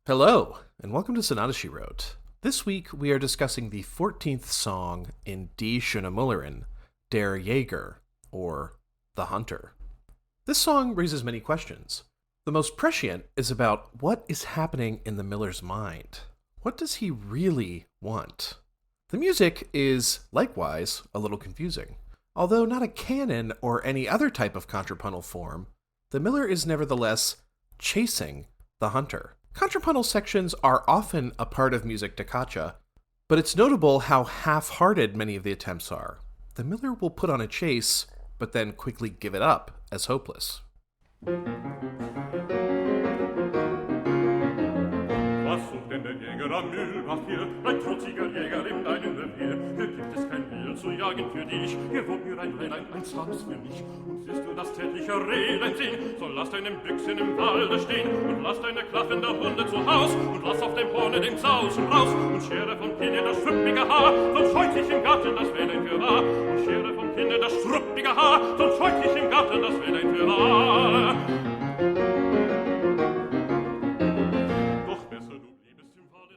Hello, and welcome to Sonata She Wrote. This week we are discussing the 14th song in Die Schöne Müllerin, Der Jäger, or The Hunter. This song raises many questions. The most prescient is about what is happening in the miller's mind. What does he really want? The music is, likewise, a little confusing. Although not a canon or any other type of contrapuntal form, the miller is nevertheless chasing the hunter. Contrapuntal sections are often a part of music da caccia, but it's notable how half-hearted many of the attempts are. The miller will put on a chase, but then quickly give it up as hopeless. Was sucht denn der Jäger am Mühlbach hier? Ein trotziger Jäger in deinem Revier. Hier gibt es kein Wild zu jagen für dich. Hier wohnt nur ein Rehlein, ein Sams für mich. Und wirst du das tägliche Rehlein sehen, so lass deinen Büchsen im Walde stehen und lass deine klaffende Hunde zu Haus und lass auf dem Horne den Sausen raus und schere vom Kinde das struppige Haar, sonst scheut sich im Garten das Rehlein für wahr. Und schere vom Kinde das struppige Haar, sonst scheut sich im Garten das Rehlein für wahr.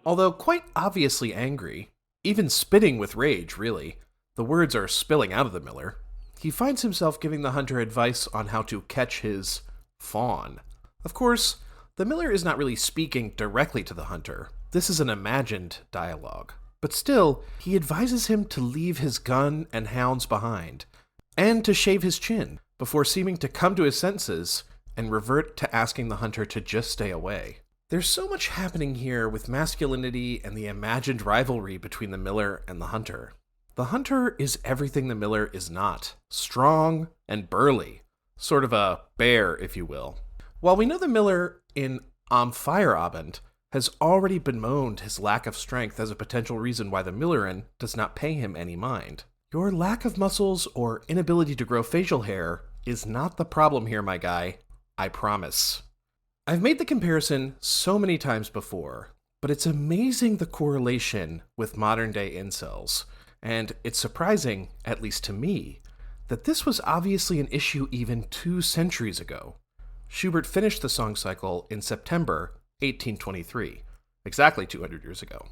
Although quite obviously angry, even spitting with rage, really, the words are spilling out of the miller, he finds himself giving the hunter advice on how to catch his fawn. Of course, the miller is not really speaking directly to the hunter. This is an imagined dialogue. But still, he advises him to leave his gun and hounds behind, and to shave his chin, before seeming to come to his senses and revert to asking the hunter to just stay away. There's so much happening here with masculinity and the imagined rivalry between the miller and the hunter. The hunter is everything the miller is not, strong and burly, sort of a bear, if you will. While we know the miller in Am Feierabend has already bemoaned his lack of strength as a potential reason why the Müllerin does not pay him any mind. Your lack of muscles or inability to grow facial hair is not the problem here, my guy. I promise. I've made the comparison so many times before, but it's amazing the correlation with modern-day incels, and it's surprising, at least to me, that this was obviously an issue even 2 centuries ago. Schubert finished the song cycle in September 1823, exactly 200 years ago.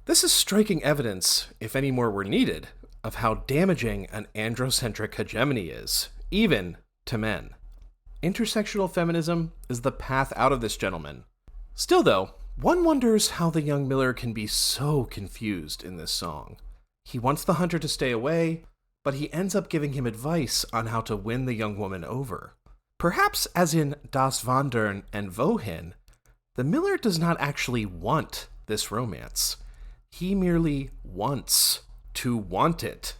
This is striking evidence, if any more were needed, of how damaging an androcentric hegemony is, even to men. Intersectional feminism is the path out of this, gentleman. Still, though, one wonders how the young miller can be so confused in this song. He wants the hunter to stay away, but he ends up giving him advice on how to win the young woman over. Perhaps, as in Das Wandern and Wohin, the miller does not actually want this romance. He merely wants to want it.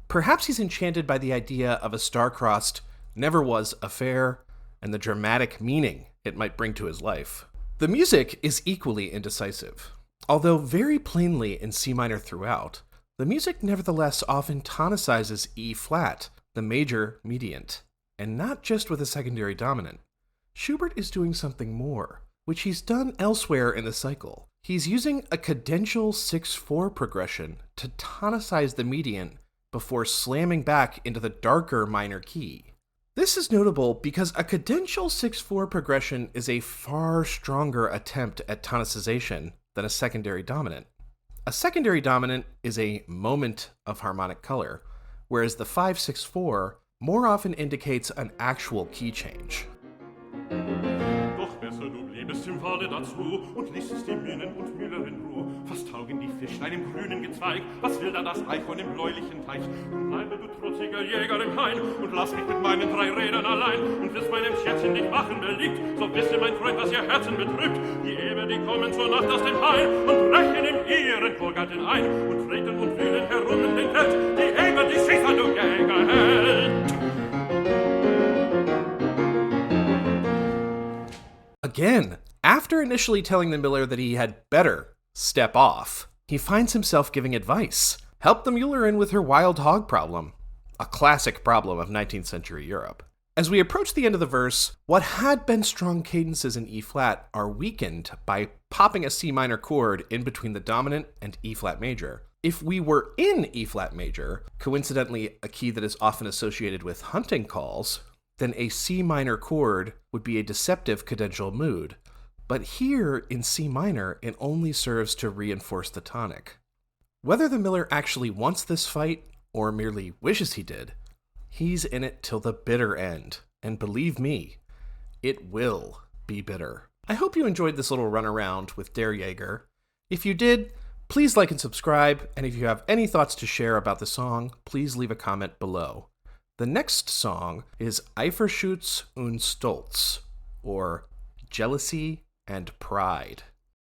Perhaps he's enchanted by the idea of a star-crossed, never-was affair, and the dramatic meaning it might bring to his life. The music is equally indecisive. Although very plainly in C minor throughout, the music nevertheless often tonicizes E-flat, the major mediant, and not just with a secondary dominant. Schubert is doing something more, which he's done elsewhere in the cycle. He's using a cadential 6/4 progression to tonicize the mediant before slamming back into the darker minor key. This is notable because a cadential 6/4 progression is a far stronger attempt at tonicization than a secondary dominant. A secondary dominant is a moment of harmonic color, whereas the 5/6/4 more often indicates an actual key change. Doch besser du bliebest im Walde dazu und ließest die Mühlen und Müller in Ruhe. Was taugen die Fischlein im grünen Gezweig? Was will da das Eichhorn im bläulichen Teich? Und bleibe du trotziger Jäger im Hain und lass mich mit meinen 3 Rädern allein. Und wirst meinem Schätzchen nicht machen beliebt, so wisse mein Freund, was ihr Herzen betrübt. Die Eber, die kommen zur Nacht aus dem Hain und brechen in ihren Vorgarten ein und treten und wühlen herum in den Feld. Die Eber, die schießen, du Jägerheld! Again, after initially telling the miller that he had better step off, he finds himself giving advice. Help the Müllerin with her wild hog problem, a classic problem of 19th century Europe. As we approach the end of the verse, what had been strong cadences in E-flat are weakened by popping a C minor chord in between the dominant and E-flat major. If we were in E-flat major, coincidentally a key that is often associated with hunting calls, then a C minor chord would be a deceptive cadential mood. but here in C minor, it only serves to reinforce the tonic. Whether the Müller actually wants this fight, or merely wishes he did, he's in it till the bitter end, and believe me, it will be bitter. I hope you enjoyed this little run around with Der Jäger. If you did, please like and subscribe, and if you have any thoughts to share about the song, please leave a comment below. The next song is Eiferschutz und Stolz, or Jealousy and Pride.